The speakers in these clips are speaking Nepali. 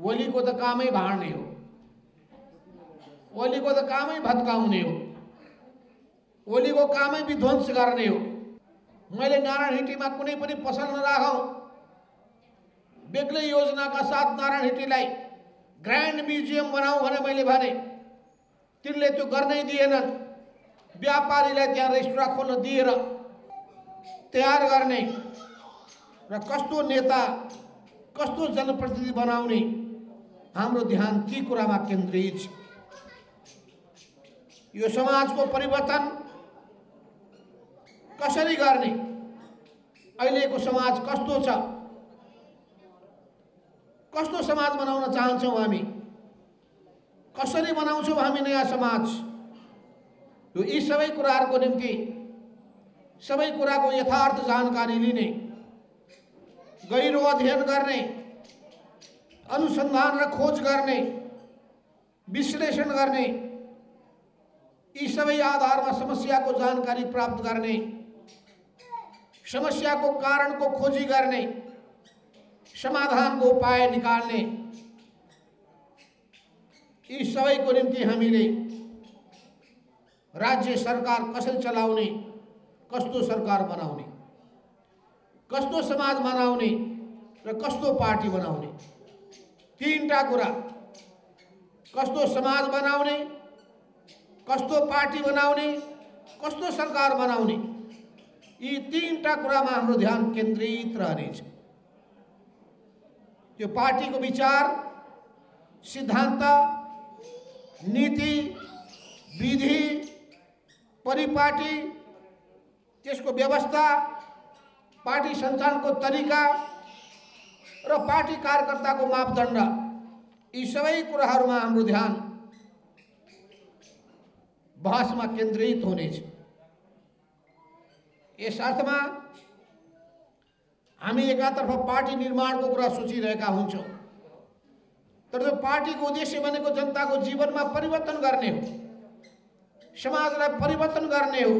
ओलीको त कामै भाड्ने हो, ओलीको त कामै भत्काउने हो, ओलीको कामै विध्वंस गर्ने हो। मैले नारायण हिटीमा कुनै पनि पसल नराखौँ, बेग्लै योजनाका साथ नारायण हिटीलाई ग्रान्ड म्युजियम बनाऊ भने मैले भने, तिनले त्यो गर्नै दिएनन्। व्यापारीलाई त्यहाँ रेस्टुरेन्ट खोल्न दिएर तयार गर्ने र कस्तो नेता, कस्तो जनप्रतिनिधि बनाउने, हाम्रो ध्यान ती कुरामा केन्द्रित छ। यो समाजको परिवर्तन कसरी गर्ने, अहिलेको समाज कस्तो छ, कस्तो समाज बनाउन चाहन्छौँ हामी, कसरी बनाउँछौँ हामी नयाँ समाज, यी सबै कुराहरूको निम्ति सबै कुराको यथार्थ जानकारी लिने, गहिरो अध्ययन गर्ने, अनुसन्धान र खोज गर्ने, विश्लेषण गर्ने, यी सबै आधारमा समस्याको जानकारी प्राप्त गर्ने, समस्याको कारणको खोजी गर्ने, समाधानको उपाय निकाल्ने, यी सबैको निम्ति हामीले राज्य सरकार कसरी चलाउने, कस्तो सरकार बनाउने, कस्तो समाज बनाउने र कस्तो पार्टी बनाउने, तीनटा कुरा, कस्तो समाज बनाउने, कस्तो पार्टी बनाउने, कस्तो सरकार बनाउने, यी तीनटा कुरामा हाम्रो ध्यान केन्द्रित रहनेछ। त्यो पार्टीको विचार, सिद्धान्त, नीति, विधि, परिपाटी, त्यसको व्यवस्था, पार्टी सञ्चालनको तरिका र पार्टी कार्यकर्ताको मापदण्ड, यी सबै कुराहरूमा हाम्रो ध्यान बहसमा केन्द्रित हुनेछ। यस अर्थमा हामी एकातर्फ पार्टी निर्माणको कुरा सोचिरहेका हुन्छौँ, तर त्यो पार्टीको उद्देश्य भनेको जनताको जीवनमा परिवर्तन गर्ने हो, समाजलाई परिवर्तन गर्ने हो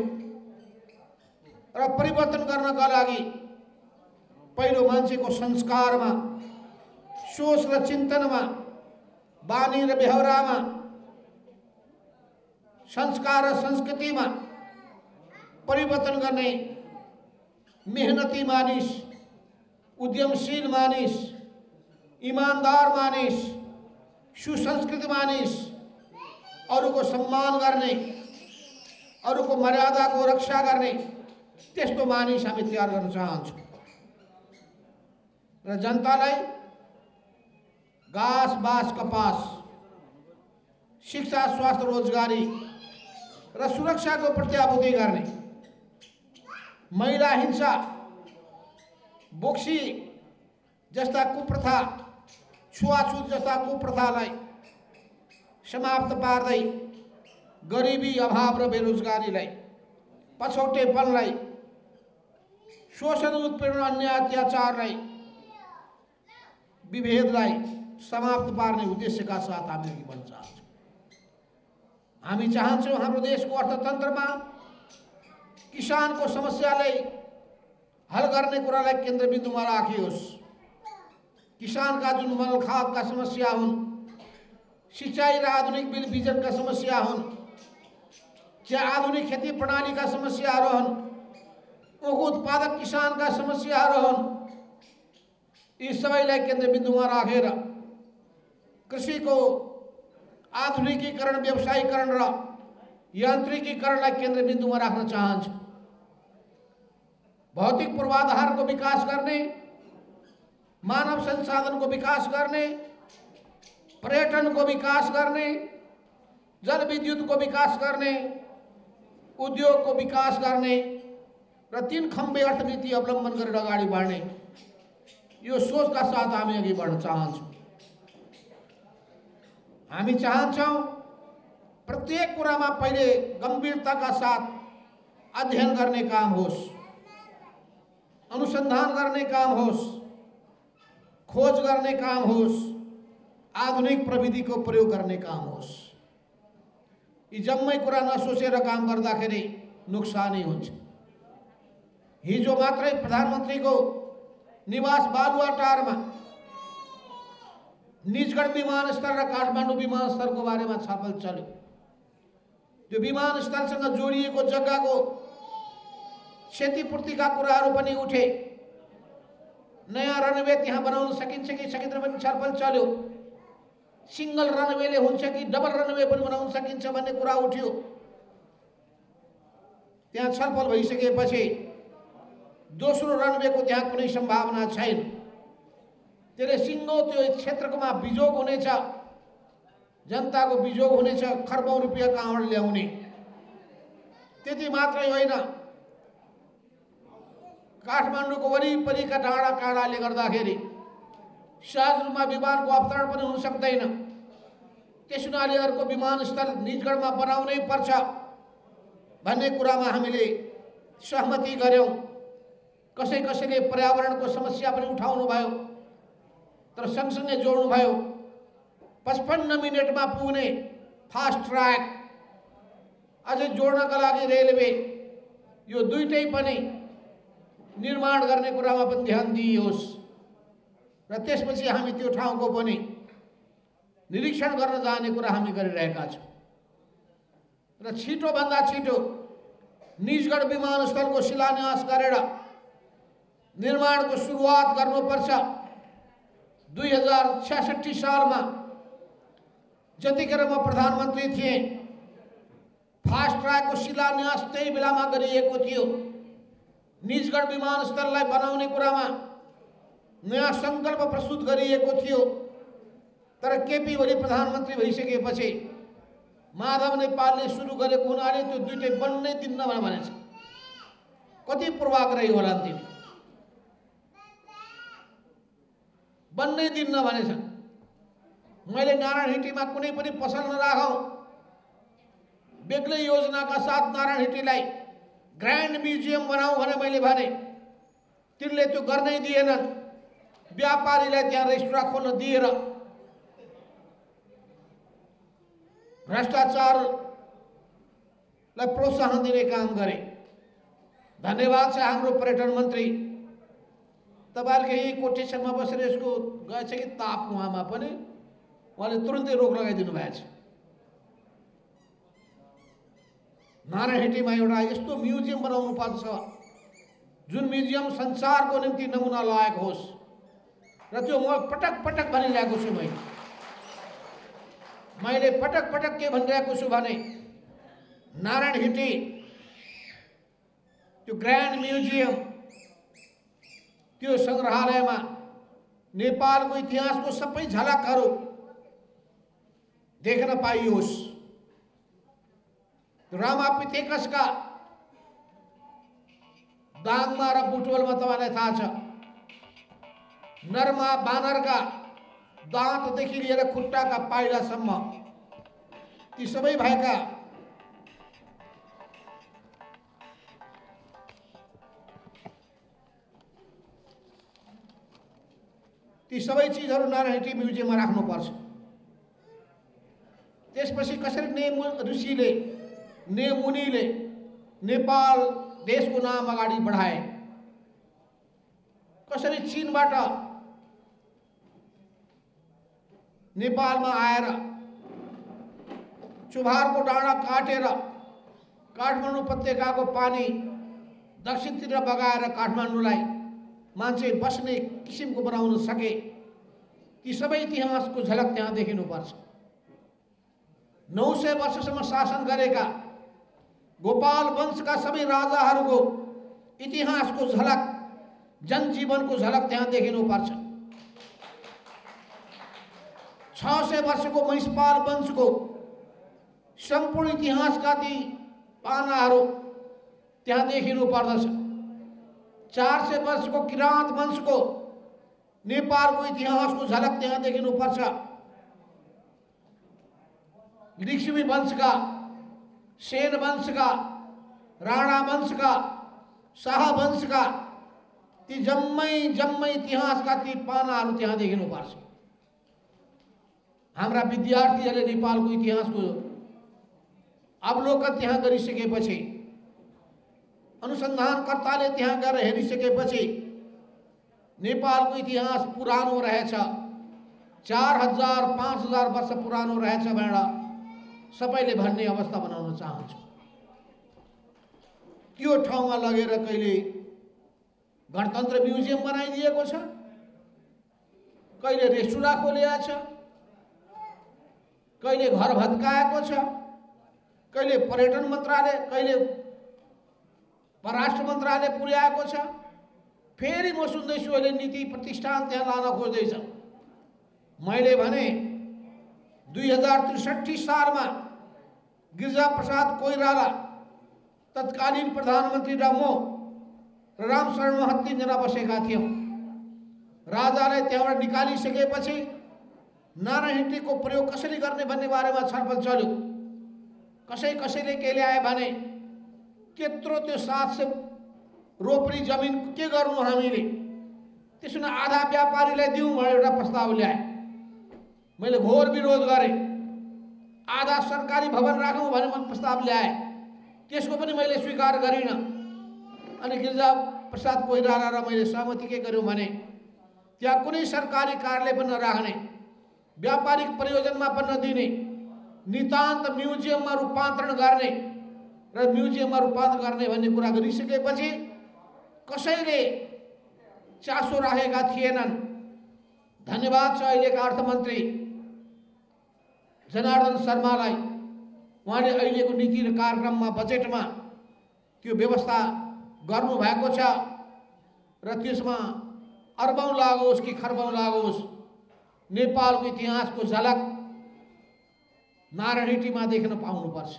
र परिवर्तन गर्नका लागि पहिलो मान्छेको संस्कारमा, सोच र चिन्तनमा, बानी र व्यवहारमा, संस्कार र संस्कृतिमा परिवर्तन गर्ने मेहनती मानिस, उद्यमशील मानिस, ईमानदार मानिस, सुसंस्कृत मानिस, अरूको सम्मान गर्ने, अरूको मर्यादाको रक्षा गर्ने, त्यस्तो मानिस हामी तयार गर्न चाहन्छौँ र जनतालाई घाँस बाँस कपास, शिक्षा स्वास्थ्य रोजगारी र सुरक्षाको प्रत्याभूति गर्ने, महिला हिंसा, बोक्सी जस्ता कुप्रथा, छुवाछुत जस्ता कुप्रथालाई समाप्त पार्दै गरिबी, अभाव र बेरोजगारीलाई, पछौटेपनलाई, शोषण, उत्पीडन, अन्याय, अत्याचारलाई, विभेदलाई समाप्त पार्ने उद्देश्यका साथ हामी अघि बढ्न चाहन्छौँ। हामी चाहन्छौँ हाम्रो देशको अर्थतन्त्रमा किसानको समस्यालाई हल गर्ने कुरालाई केन्द्रबिन्दुमा राखियोस्। किसानका जुन मलखातका समस्या हुन्, सिंचाई र आधुनिक बिजनका समस्या हुन्, या आधुनिक खेती प्रणालीका समस्याहरू हुन्, उनको उत्पादक किसानका समस्याहरू हुन्, यी सबैलाई केन्द्रबिन्दुमा राखेर कृषिको आधुनिकीकरण, व्यवसायीकरण र यान्त्रिकीकरणलाई केन्द्रबिन्दुमा राख्न चाहन्छु। भौतिक पूर्वाधारको विकास गर्ने, मानव संसाधनको विकास गर्ने, पर्यटनको विकास गर्ने, जलविद्युतको विकास गर्ने, उद्योगको विकास गर्ने र तीन खम्बे अर्थनीति अवलम्बन गरेर अगाडि बढ्ने, यो सोचका साथ हामी अघि बढ्न चाहन्छौँ। हामी चाहन्छौँ प्रत्येक कुरामा पहिले गम्भीरताका साथ अध्ययन गर्ने काम होस्, अनुसन्धान गर्ने काम होस्, खोज गर्ने काम होस्, आधुनिक प्रविधिको प्रयोग गर्ने काम होस्। यी जम्मै कुरा नसोचेर काम गर्दाखेरि नोक्सानी हुन्छ। हिजो मात्रै प्रधानमन्त्रीको निवास बालुवाटारमा निजगढ विमानस्थल र काठमाडौँ विमानस्थलको बारेमा छलफल चल्यो। त्यो विमानस्थलसँग जोडिएको जग्गाको क्षतिपूर्तिका कुराहरू पनि उठे। नयाँ रनवे त्यहाँ बनाउन सकिन्छ कि सकिँदैन भन्ने छलफल चल्यो। सिंगल रनवेले हुन्छ कि डबल रनवे पनि बनाउन सकिन्छ भन्ने कुरा उठ्यो। त्यहाँ छलफल भइसकेपछि दोस्रो रनवेको त्यहाँ कुनै सम्भावना छैन। त्यसले सिङ्गो त्यो क्षेत्रकोमा बिजोग हुनेछ, जनताको बिजोग हुनेछ, खर्बौं रुपियाँ कहाँबाट ल्याउने। त्यति मात्रै होइन, काठमाडौँको वरिपरिका डाँडा काँडाले गर्दाखेरि सहज रूपमा विमानको अवतरण पनि हुन सक्दैन। त्यस हुनाले अर्को विमानस्थल निजगढमा बनाउनै पर्छ भन्ने कुरामा हामीले सहमति गर्यौं। कसैले पर्यावरणको समस्या पनि उठाउनु भयो, तर सँगसँगै जोड्नु भयो 55 मिनेटमा पुग्ने फास्ट ट्र्याक, अझै जोड्नका लागि रेलवे, यो दुईटै पनि निर्माण गर्ने कुरामा पनि ध्यान दिइयोस्। र त्यसपछि हामी त्यो ठाउँको पनि निरीक्षण गर्न जाने कुरा हामी गरिरहेका छौँ। र छिटोभन्दा छिटो निजगढ विमानस्थलको शिलान्यास गरेर निर्माणको सुरुवात गर्नुपर्छ। 2066 सालमा जतिखेर म प्रधानमन्त्री थिएँ, फास्ट ट्र्याकको शिलान्यास त्यही बेलामा गरिएको थियो। निजगढ विमानस्थललाई बनाउने कुरामा नयाँ सङ्कल्प प्रस्तुत गरिएको थियो। तर केपी ओली प्रधानमन्त्री भइसकेपछि माधव नेपालले सुरु गरेको हुनाले त्यो दुईटै बन्नै दिन्न भनेछ। कति पूर्वाग्रही होला तिमी, बन्नै दिन्न भनेछ। मैले नारायणहिटीमा कुनै पनि पसल नराखौँ, बेग्लै योजनाका साथ नारायणहिटीलाई ग्रान्ड म्युजियम बनाऊ भने मैले भने, तिनले त्यो गर्नै दिएनन्। व्यापारीलाई त्यहाँ रेस्टुरेन्ट खोल्न दिएर भ्रष्टाचारलाई प्रोत्साहन दिने काम गरे। धन्यवाद छ हाम्रो पर्यटन मन्त्री, तपाईहरुको यही कोटेसनमा बसेर यसको गएछ कि ताप उहाँमा पनि उहाँले तुरुन्तै रोक लगाइदिनु भएको छ। नारायणहिटीमा एउटा यस्तो म्युजियम बनाउनु पर्छ जुन म्युजियम संसारको निम्ति नमुना लायक होस्। र त्यो म पटक पटक भनिरहेको छु। मैले पटक पटक के भनिरहेको छु भने, नारायणहिटी त्यो ग्रान्ड म्युजियम, त्यो संग्रहालयमा नेपालको इतिहासको सबै झलकहरू देख्न पाइयोस्। रामापितेकसका दाङमा र बुटवलमा तपाईलाई थाहा छ, नरमा बानरका दाँतदेखि लिएर खुट्टाका पाइलासम्म ती सबै भएका ती सबै चीजहरू नारायणहिटी म्युजियममा राख्नुपर्छ। त्यसपछि कसरी ऋषिले मुनिले नेपाल देशको नाम अगाडि बढाए, कसरी चीनबाट नेपालमा आएर चुभारको डाँडा काटेर काठमाडौँ उपत्यकाको पानी दक्षिणतिर बगाएर काठमाडौँलाई मान्छे बस्ने किसिमको बनाउन सके। ती सबै इतिहासको झलक त्यहाँ देखिनुपर्छ। 900 वर्षसम्म शासन गरेका गोपाल वंशका सबै राजाहरूको इतिहासको झलक, जनजीवनको झलक त्यहाँ देखिनुपर्छ। 600 वर्षको महिषपाल वंशको सम्पूर्ण इतिहासका ती पानाहरू त्यहाँ देखिनु पर्दछ। 400 वर्षको किराँत वंशको नेपालको इतिहासको झलक त्यहाँ देखिनु पर्छ। लिच्छवी वंशका, सेन वंशका, राणा वंशका, शाह वंशका ती जम्मै इतिहासका ती पानाहरू त्यहाँ देखिनु पर्छ। हाम्रा विद्यार्थीहरूले नेपालको इतिहासको अवलोकन त्यहाँ गरिसकेपछि, अनुसन्धानकर्ताले त्यहाँ गएर हेरिसकेपछि नेपालको इतिहास पुरानो रहेछ, 4000 5000 वर्ष पुरानो रहेछ भनेर सबैले भन्ने अवस्था बनाउन चाहन्छु। त्यो ठाउँमा लगेर कहिले गणतन्त्र म्युजियम बनाइदिएको छ, कहिले रेस्टुरेन्ट खोलिएको छ, कहिले घर भत्काएको छ, कहिले पर्यटन मन्त्रालय, कहिले परराष्ट्र मन्त्रालय पुर्याएको छ। फेरि म सुन्दैछु अहिले नीति प्रतिष्ठान त्यहाँ लान खोज्दैछ। मैले भने 2063 सालमा गिरिजा प्रसाद कोइराला, तत्कालीन प्रधानमन्त्री र म र रामशरण महत 3 जना बसेका थियौँ। राजालाई त्यहाँबाट निकालिसकेपछि नारायणहिटीको प्रयोग कसरी गर्ने भन्ने बारेमा छलफल चल्यो। कसैले के ल्याए भने त्यत्रो त्यो 700 रोपनी जमिन के गर्नु हामीले, त्यसमा आधा व्यापारीलाई दिउँ भनेर एउटा प्रस्ताव ल्याए। मैले घोर विरोध गरेँ। आधा सरकारी भवन राखौँ भने मैले प्रस्ताव ल्याए, त्यसको पनि मैले स्वीकार गरिनँ। अनि गिरिजा प्रसाद कोइराला र मैले सहमति के गर्यौँ भने त्यहाँ कुनै सरकारी कार्यालय पनि नराख्ने, व्यापारिक प्रयोजनमा पनि नदिने, नितान्त म्युजियममा रूपान्तरण गर्ने र म्युजियममा रूपान्तरण गर्ने भन्ने कुरा गरिसकेपछि कसैले चासो राखेका थिएनन्। धन्यवाद छ अहिलेका अर्थमन्त्री जनार्दन शर्मालाई। उहाँले अहिलेको नीति र कार्यक्रममा बजेटमा त्यो व्यवस्था गर्नुभएको छ र त्यसमा अर्बौं लागोस् कि खर्बौं लागोस् नेपालको इतिहासको झलक नारायणहिटीमा देख्न पाउनुपर्छ।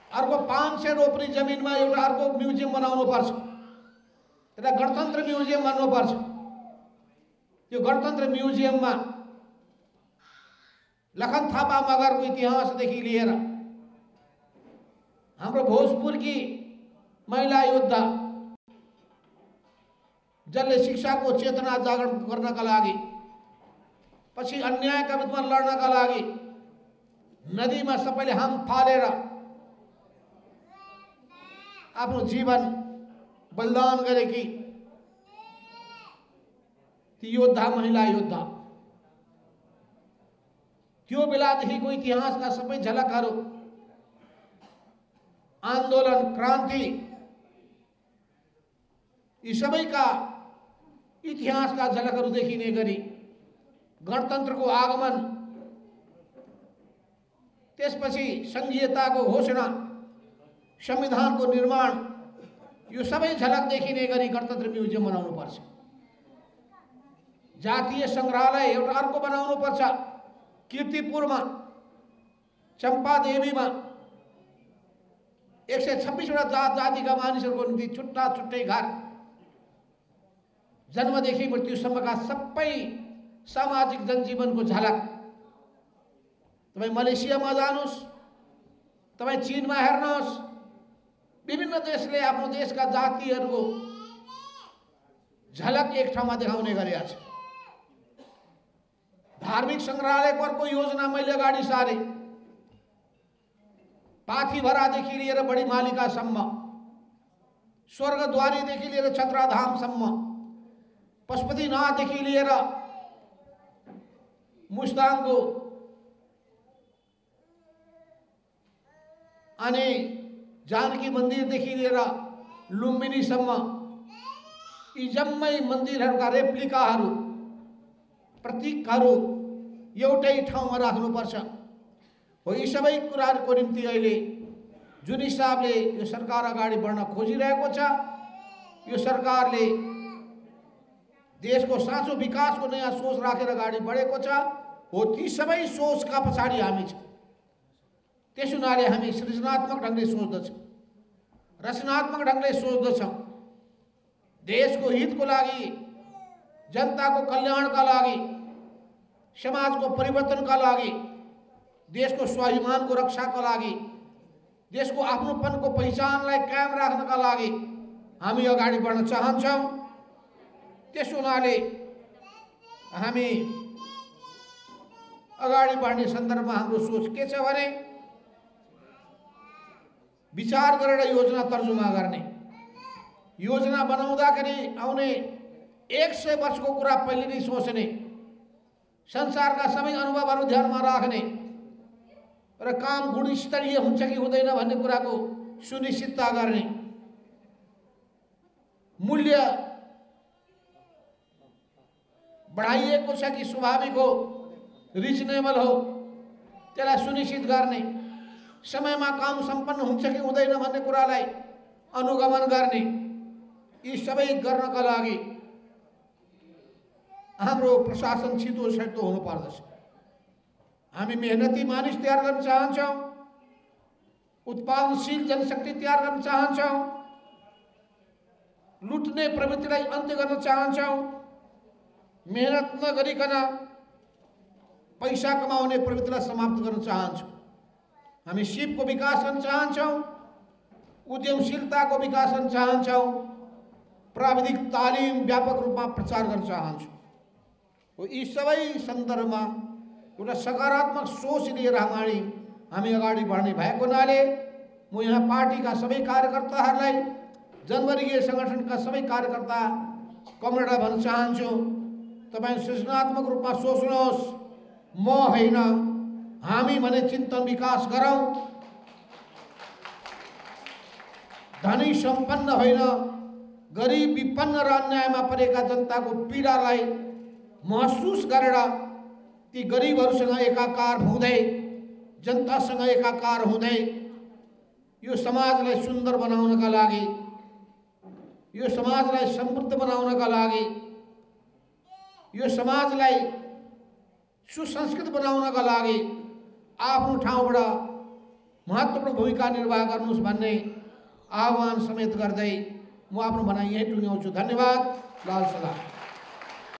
अर्को 500 रोपनी जमिनमा एउटा अर्को म्युजियम बनाउनुपर्छ, एउटा गणतन्त्र म्युजियम बन्नुपर्छ। त्यो गणतन्त्र म्युजियममा लखन थापा मगरको इतिहासदेखि लिएर हाम्रो भोजपुरकी महिला योद्धा जसले शिक्षाको चेतना जागरण गर्नका लागि, पछि अन्यायका विरुद्धमा लड्नका लागि नदीमा सबैले हाम फालेर आफ्नो जीवन बलिदान गरेकी ती योद्धा, महिला योद्धा, त्यो बेलादेखिको इतिहासका सबै झलकहरू, आन्दोलन, क्रान्ति, यी सबैका इतिहासका झलकहरू देखिने गरी गणतन्त्रको आगमन, त्यसपछि संघीयताको घोषणा, संविधानको निर्माण, यो सबै झलक देखिने गरी गणतन्त्र म्युजियम बनाउनुपर्छ। जातीय संग्रहालय एउटा अर्को बनाउनुपर्छ। कीर्तिपुरमा, चम्पादेवीमा 126 वटा जात जातिका मानिसहरूको निम्ति छुट्टा छुट्टै घर, जन्मदेखि मृत्युसम्मका सबै सामाजिक जनजीवनको झलक। तपाईँ मलेसियामा जानुहोस्, तपाईँ चीनमा हेर्नुहोस्, विभिन्न देशले आफ्नो देशका जातिहरूको झलक एक ठाउँमा देखाउने गरेका छ। धार्मिक संग्रहालयको अर्को योजना मैले अगाडि सारे। पाथीभरादेखि लिएर बडी मालिकासम्म, स्वर्गद्वारीदेखि लिएर छत्राधामसम्म, पशुपतिनाथदेखि लिएर मुस्ताङको अनि जानकी मन्दिरदेखि लिएर लुम्बिनीसम्म यी जम्मै मन्दिरहरूका रेप्लिकाहरू, प्रतीकहरू एउटै ठाउँमा राख्नुपर्छ। हो यी सबै कुराहरूको निम्ति अहिले जुन हिसाबले यो सरकार अगाडि बढ्न खोजिरहेको छ, यो सरकारले देशको साँचो विकासको नयाँ सोच राखेर अगाडि बढेको छ। हो ती सबै सोचका पछाडि हामी छौँ। त्यस हुनाले हामी सृजनात्मक ढङ्गले सोच्दछौँ, रचनात्मक ढङ्गले सोच्दछौँ। देशको हितको लागि, जनताको कल्याणका लागि, समाजको परिवर्तनका लागि, देशको स्वाभिमानको रक्षाका लागि, देशको आफ्नोपनको पहिचानलाई कायम राख्नका लागि हामी अगाडि बढ्न चाहन्छौँ। त्यस हुनाले हामी अगाडि बढ्ने सन्दर्भमा हाम्रो सोच के छ भने विचार गरेर योजना तर्जुमा गर्ने, योजना बनाउँदाखेरि आउने 100 वर्षको कुरा पहिले नै सोच्ने, संसारका सबै अनुभवहरू ध्यानमा राख्ने र काम गुणस्तरीय हुन्छ कि हुँदैन भन्ने कुराको सुनिश्चितता गर्ने, मूल्य बढाइएको छ कि स्वाभाविक हो, रिजनेबल हो, त्यसलाई सुनिश्चित गर्ने, समयमा काम सम्पन्न हुन्छ कि हुँदैन भन्ने कुरालाई अनुगमन गर्ने, यी सबै गर्नका लागि हाम्रो प्रशासन छिटो छिटो हुनु पर्दछ। हामी मेहनती मानिस तयार गर्न चाहन्छौँ, उत्पादनशील जनशक्ति तयार गर्न चाहन्छौँ, लुट्ने प्रवृत्तिलाई अन्त्य गर्न चाहन्छौँ, मेहनत नगरिकन पैसा कमाउने प्रवृत्तिलाई समाप्त गर्न चाहन्छौँ। हामी सिपको विकास गर्न चाहन्छौँ, उद्यमशीलताको विकास गर्न चाहन्छौँ, प्राविधिक तालिम व्यापक रूपमा प्रचार गर्न चाहन्छौँ। यी सबै सन्दर्भमा एउटा सकारात्मक सोच लिएर हामी अगाडि बढ्ने भएको हुनाले म यहाँ पार्टीका सबै कार्यकर्ताहरूलाई, जनवर्गीय सङ्गठनका सबै कार्यकर्ता कमरेडलाई भन्न चाहन्छु, तपाईँ सृजनात्मक रूपमा सोच्नुहोस्, म होइन हामी भने चिन्तन विकास गरौँ। धनी सम्पन्न होइन, गरिब विपन्न र अन्यायमा परेका जनताको पीडालाई महसुस गरेर ती गरिबहरूसँग एकाकार हुँदै, जनतासँग एकाकार हुँदै यो समाजलाई सुन्दर बनाउनका लागि, यो समाजलाई समृद्ध बनाउनका लागि, यो समाजलाई सुसंस्कृत बनाउनका लागि आफ्नो ठाउँबाट महत्त्वपूर्ण भूमिका निर्वाह गर्नुहोस् भन्ने आह्वान समेत गर्दै म आफ्नो भनाइ यही टुङ्ग्याउँछु। धन्यवाद। लाल सलाम।